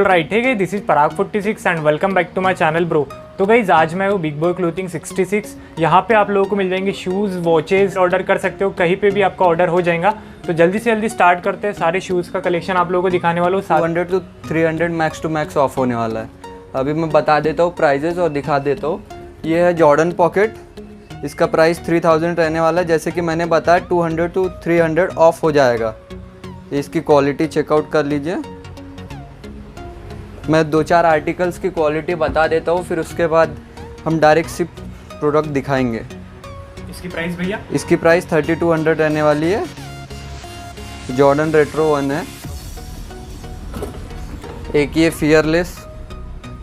Right है this is Parag 46 and welcome back to my channel bro. तो guys आज मैं हूँ बिग बॉय क्लोथिंग 66। यहाँ पे आप लोगों को मिल जाएंगे शूज़ वॉचेज़, ऑर्डर कर सकते हो, कहीं पे भी आपका ऑर्डर हो जाएगा। तो जल्दी से जल्दी स्टार्ट करते हैं। सारे शूज़ का कलेक्शन आप लोगों को दिखाने वाला हूँ। 200 to 300 max to max off होने वाला है। अभी मैं बता देता हूँ प्राइजेस और दिखा देता हूँ। ये है जॉर्डन पॉकेट, इसका प्राइस 3000 रहने वाला है। जैसे कि मैंने बताया 200 to 300 ऑफ हो जाएगा। इसकी क्वालिटी चेकआउट कर लीजिए। मैं 2-4 आर्टिकल्स की क्वालिटी बता देता हूँ, फिर उसके बाद हम डायरेक्ट सिर्फ प्रोडक्ट दिखाएंगे। इसकी प्राइस भैया? इसकी प्राइस 3200 रहने वाली है। जॉर्डन रेट्रो 1 है। एक ये फियरलेस,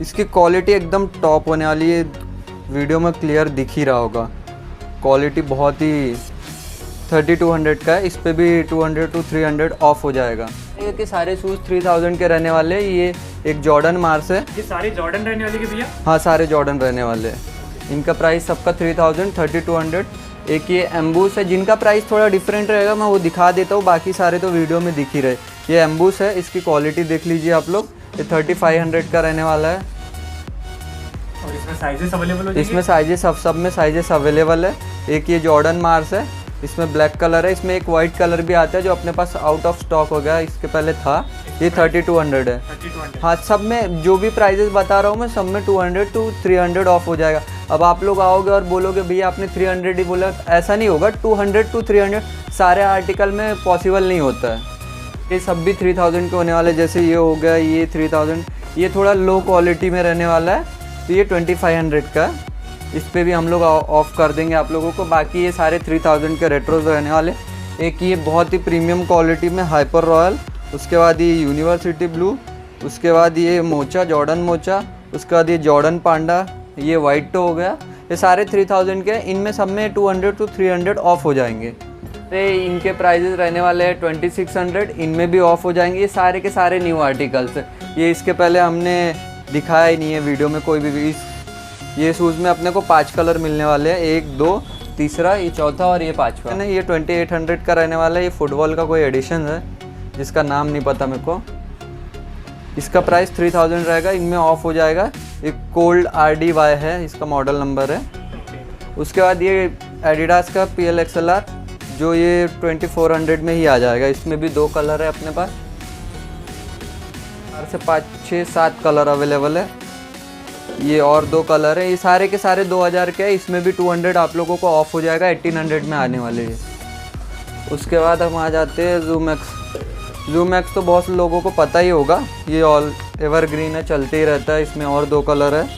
इसकी क्वालिटी एकदम टॉप होने वाली है। वीडियो में क्लियर दिख ही रहा होगा, क्वालिटी बहुत ही 3200 का है। इस पे भी 200 to 300 ऑफ हो जाएगा। ये कि सारे शूज़ 3000 के रहने वाले। ये एक जॉर्डन मार्स है। ये सारे जॉर्डन रहने वाले के भैया? हाँ, सारे जॉर्डन रहने वाले हैं। इनका प्राइस सबका 3000, 3200। एक ये एम्बूस है, जिनका प्राइस थोड़ा डिफरेंट रहेगा, मैं वो दिखा देता हूँ। बाकी सारे तो वीडियो में दिख ही रहे। ये एम्बूस है, इसकी क्वालिटी देख लीजिए आप लोग। ये 3500 का रहने वाला है। और इसमें साइजेस अवेलेबल हो जाएंगे? इसमें साइजेस सब में साइजेस अवेलेबल है। एक ये जॉर्डन मार्स है, इसमें ब्लैक कलर है। इसमें एक वाइट कलर भी आता है जो अपने पास आउट ऑफ स्टॉक हो गया, इसके पहले था। ये 3200 है। 3200। हाँ, सब में जो भी प्राइजेस बता रहा हूँ मैं, सब में 200 to 300 ऑफ हो जाएगा। अब आप लोग आओगे और बोलोगे भैया आपने 300 ही बोला, ऐसा नहीं होगा। 200 to 300 सारे आर्टिकल में पॉसिबल नहीं होता है। ये सब भी 3000 के होने वाले। जैसे ये हो गया, ये 3000। ये थोड़ा लो क्वालिटी में रहने वाला है, तो ये 2500 का है। इस पे भी हम लोग ऑफ कर देंगे आप लोगों को। बाकी ये सारे 3000 के रेट्रोज रहने वाले। एक ये बहुत ही प्रीमियम क्वालिटी में हाइपर रॉयल, उसके बाद ये यूनिवर्सिटी ब्लू, उसके बाद ये मोचा, जॉर्डन मोचा, उसके बाद ये जॉर्डन पांडा, ये वाइट टो हो गया। ये सारे 3000 के। इनमें सब में 200 to 300 ऑफ हो जाएंगे। तो इनके प्राइजेस रहने वाले हैं 2600, इनमें भी ऑफ हो जाएंगे। ये सारे के सारे न्यू आर्टिकल्स है। ये इसके पहले हमने दिखाया ही नहीं है वीडियो में कोई भी। ये शूज़ में अपने को 5 कलर मिलने वाले हैं। 1, 2, तीसरा, ये चौथा और ये 5वां। नहीं, ये 2800 का रहने वाला है। ये फुटबॉल का कोई एडिशन है जिसका नाम नहीं पता मेरे को। इसका प्राइस 3000 रहेगा। इनमें ऑफ हो जाएगा। एक कोल्ड RDY है, इसका मॉडल नंबर है। उसके बाद ये एडिडास का PL XLR, जो ये 2400 में ही आ जाएगा। इसमें भी 2 कलर है अपने पास। 4 से 5, 6, 7 कलर अवेलेबल है। ये और 2 कलर है। ये सारे के सारे 2000 के हैं। इसमें भी 200 आप लोगों को ऑफ हो जाएगा। 1800 में आने वाले हैं। उसके बाद हम आ जाते हैं ज़ूमैक्स। ज़ूमैक्स तो बहुत लोगों को पता ही होगा। ये ऑल एवरग्रीन है, चलते ही रहता है। इसमें और 2 कलर है।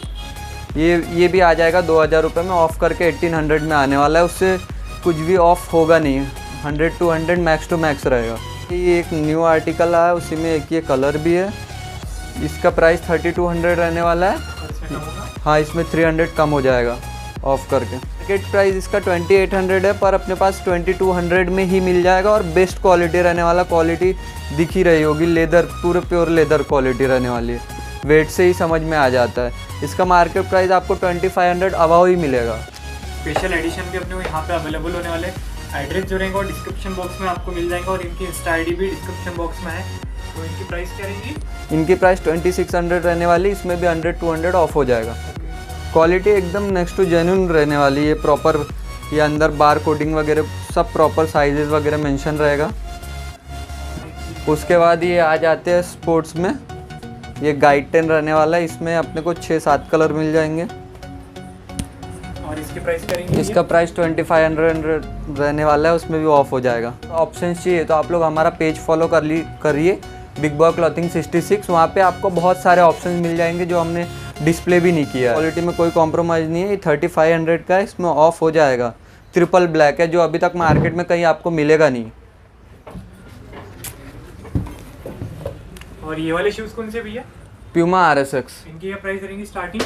ये भी आ जाएगा 2000 रुपये में, ऑफ़ करके 1800 में आने वाला है। उससे कुछ भी ऑफ होगा नहीं। 100 to 100 मैक्स टू मैक्स रहेगा। ये एक न्यू आर्टिकल आया, उसी में एक ये कलर भी है। इसका प्राइस 3200 रहने वाला है। हाँ, इसमें 300 कम हो जाएगा ऑफ करके। मार्केट प्राइस इसका 2800 है, पर अपने पास 2200 में ही मिल जाएगा। और बेस्ट क्वालिटी रहने वाला, क्वालिटी दिख ही रही होगी। लेदर, पूरे प्योर लेदर क्वालिटी रहने वाली है। वेट से ही समझ में आ जाता है। इसका मार्केट प्राइस आपको 2500 अबाव ही मिलेगा। स्पेशल एडिशन भी अपने को यहाँ पे अवेलेबल होने वाले। एड्रेस जो रहेगा वो डिस्क्रिप्शन बॉक्स में आपको मिल जाएगा, और इनकी इंस्टा ID भी डिस्क्रिप्शन बॉक्स में है। तो इनकी प्राइस क्या रहेगी? इनकी प्राइस 2600 रहने वाली। इसमें भी 100-200 ऑफ हो जाएगा। क्वालिटी एकदम नेक्स्ट टू जेन्युइन रहने वाली है। प्रॉपर ये अंदर बार कोडिंग वगैरह सब प्रॉपर साइजेस वगैरह मेंशन रहेगा। उसके बाद ये आ जाते हैं स्पोर्ट्स में। ये गाइड 10 रहने वाला है। इसमें अपने को 6-7 कलर मिल जाएंगे। और इसकी प्राइस करेंगे? इसका प्राइस 2500 रहने वाला है। उसमें भी ऑफ हो जाएगा। ऑप्शन चाहिए तो आप लोग हमारा पेज फॉलो करिए, बिग बॉय क्लॉथिंग 66। वहाँ पे आपको बहुत सारे ऑप्शन मिल जाएंगे जो हमने डिस्प्ले भी नहीं किया है। क्वालिटी में कोई कॉम्प्रोमाइज़ नहीं है। ये 3500 का है। इसमें ऑफ हो जाएगा। ट्रिपल ब्लैक है, जो अभी तक मार्केट में कहीं आपको मिलेगा नहीं। और ये वाले शूज़ कौन से भैया? Puma RSX। इनकी क्या प्राइस रहेंगी स्टार्टिंग?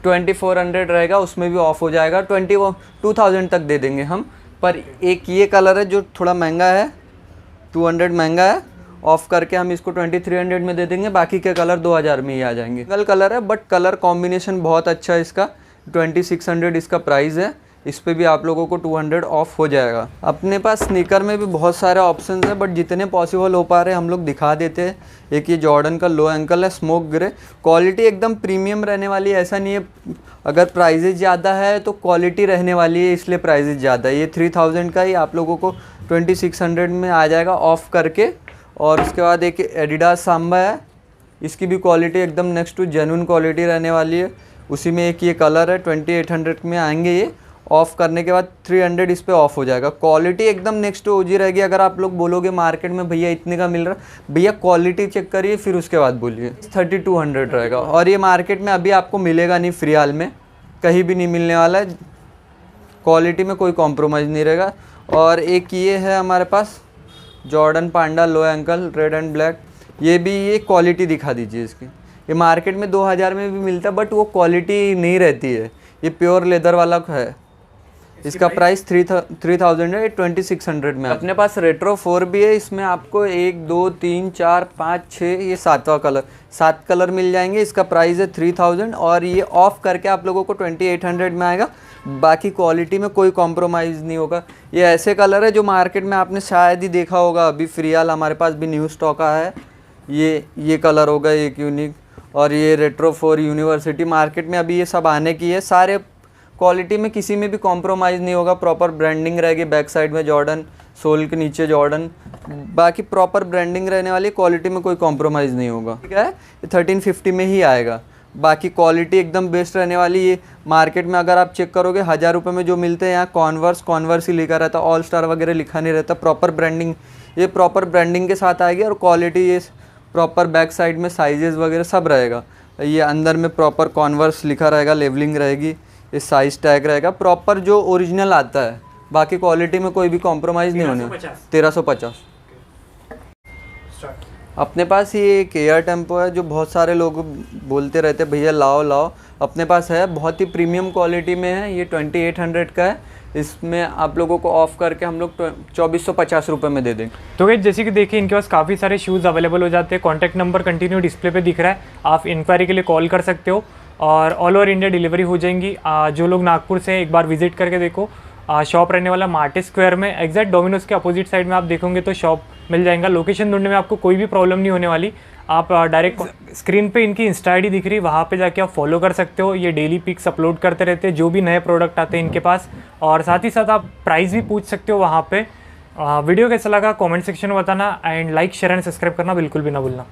2400 रहेगा। उसमें भी ऑफ हो जाएगा। 2000 तक दे देंगे हम। पर एक ये कलर है जो थोड़ा महंगा है, 200 महंगा है। ऑफ करके हम इसको 2300 में दे देंगे। बाकी के कलर 2000 में ही आ जाएंगे। सिंगल कलर है, बट कलर कॉम्बिनेशन बहुत अच्छा है इसका। 2600 इसका प्राइस है। इस पे भी आप लोगों को 200 ऑफ हो जाएगा। अपने पास स्नीकर में भी बहुत सारे ऑप्शंस हैं, बट जितने पॉसिबल हो पा रहे हैं हम लोग दिखा देते हैं। एक ये जॉर्डन का लो एंकल है, स्मोक ग्रे, क्वालिटी एकदम प्रीमियम रहने वाली है। ऐसा नहीं है अगर प्राइजेज ज़्यादा है तो क्वालिटी रहने वाली है इसलिए प्राइजेज ज़्यादा है। ये 3000 का ही आप लोगों को 2600 में आ जाएगा ऑफ करके। और उसके बाद एक एडिडास सांबा है, इसकी भी क्वालिटी एकदम नेक्स्ट टू जेन्युइन क्वालिटी रहने वाली है। उसी में एक ये कलर है, 2800 में आएंगे ये। ऑफ़ करने के बाद 300 इस पे ऑफ हो जाएगा। क्वालिटी एकदम नेक्स्ट टू ओजी रहेगी। अगर आप लोग बोलोगे मार्केट में भैया इतने का मिल रहा है, भैया क्वालिटी चेक करिए फिर उसके बाद बोलिए। 3200 रहेगा और ये मार्केट में अभी आपको मिलेगा नहीं, फ्री हाल में कहीं भी नहीं मिलने वाला है। क्वालिटी में कोई कॉम्प्रोमाइज़ नहीं रहेगा। और एक ये है हमारे पास Jordan panda low ankle red and black, ये भी ये क्वालिटी दिखा दीजिए इसकी। ये मार्केट में 2000 में भी मिलता है बट वो क्वालिटी नहीं रहती है। ये प्योर लेदर वाला है, इसका प्राइस 3000 है, 2600 में। अपने पास रेट्रो 4 भी है, इसमें आपको 1 2 3 4 5 6 ये 7वां कलर, 7 कलर मिल जाएंगे। इसका प्राइस है 3000 और ये ऑफ करके आप लोगों को 2800 में आएगा। बाकी क्वालिटी में कोई कॉम्प्रोमाइज़ नहीं होगा। ये ऐसे कलर है जो मार्केट में आपने शायद ही देखा होगा। अभी फिलहाल हमारे पास भी न्यू स्टॉक आया है। ये कलर होगा एक यूनिक, और ये रेट्रो 4 यूनिवर्सिटी। मार्केट में अभी ये सब आने की है। सारे क्वालिटी में किसी में भी कॉम्प्रोमाइज़ नहीं होगा। प्रॉपर ब्रांडिंग रहेगी, बैक साइड में जॉर्डन, सोल के नीचे जॉर्डन, बाकी प्रॉपर ब्रांडिंग रहने वाली। क्वालिटी में कोई कॉम्प्रोमाइज़ नहीं होगा। ठीक है, ये 1350 में ही आएगा। बाकी क्वालिटी एकदम बेस्ट रहने वाली। ये मार्केट में अगर आप चेक करोगे 1000 रुपये में जो मिलते हैं, यहाँ कॉन्वर्स ही लिखा रहता, ऑल स्टार वगैरह लिखा नहीं रहता। प्रॉपर ब्रांडिंग, ये प्रॉपर ब्रांडिंग के साथ आएगी। और क्वालिटी ये प्रॉपर बैक साइड में साइजेस वगैरह सब रहेगा। ये अंदर में प्रॉपर कॉन्वर्स लिखा रहेगा, लेवलिंग रहेगी, ये साइज टैग रहेगा प्रॉपर जो ओरिजिनल आता है। बाकी क्वालिटी में कोई भी कॉम्प्रोमाइज़ नहीं होने। 1350। अपने पास ये एक एयर टेम्पो है जो बहुत सारे लोग बोलते रहते हैं भैया लाओ लाओ। अपने पास है, बहुत ही प्रीमियम क्वालिटी में है। ये 2800 का है। इसमें आप लोगों को ऑफ करके हम लोग 2450 रुपये में दे देंगे। तो गाइस जैसे कि देखिए इनके पास काफ़ी सारे शूज़ अवेलेबल हो जाते हैं। कॉन्टैक्ट नंबर कंटिन्यू डिस्प्ले पे दिख रहा है, आप इंक्वायरी के लिए कॉल कर सकते हो और ऑल ओवर इंडिया डिलीवरी हो जाएंगी। जो लोग नागपुर से हैं एक बार विजिट करके देखो। शॉप रहने वाला मार्टे स्क्वायर में, एग्जैक्ट डोमिनोज के अपोजिट साइड में आप देखोगे तो शॉप मिल जाएगा। लोकेशन ढूंढने में आपको कोई भी प्रॉब्लम नहीं होने वाली। आप डायरेक्ट स्क्रीन पे इनकी इंस्टा आईडी दिख रही है, वहाँ पे जाके आप फॉलो कर सकते हो। ये डेली पिक्स अपलोड करते रहते हैं जो भी नए प्रोडक्ट आते हैं इनके पास। और साथ ही साथ आप प्राइस भी पूछ सकते हो वहाँ पे। वीडियो कैसा लगा कमेंट सेक्शन में बताना and like share and subscribe करना बिल्कुल भी ना भूलना।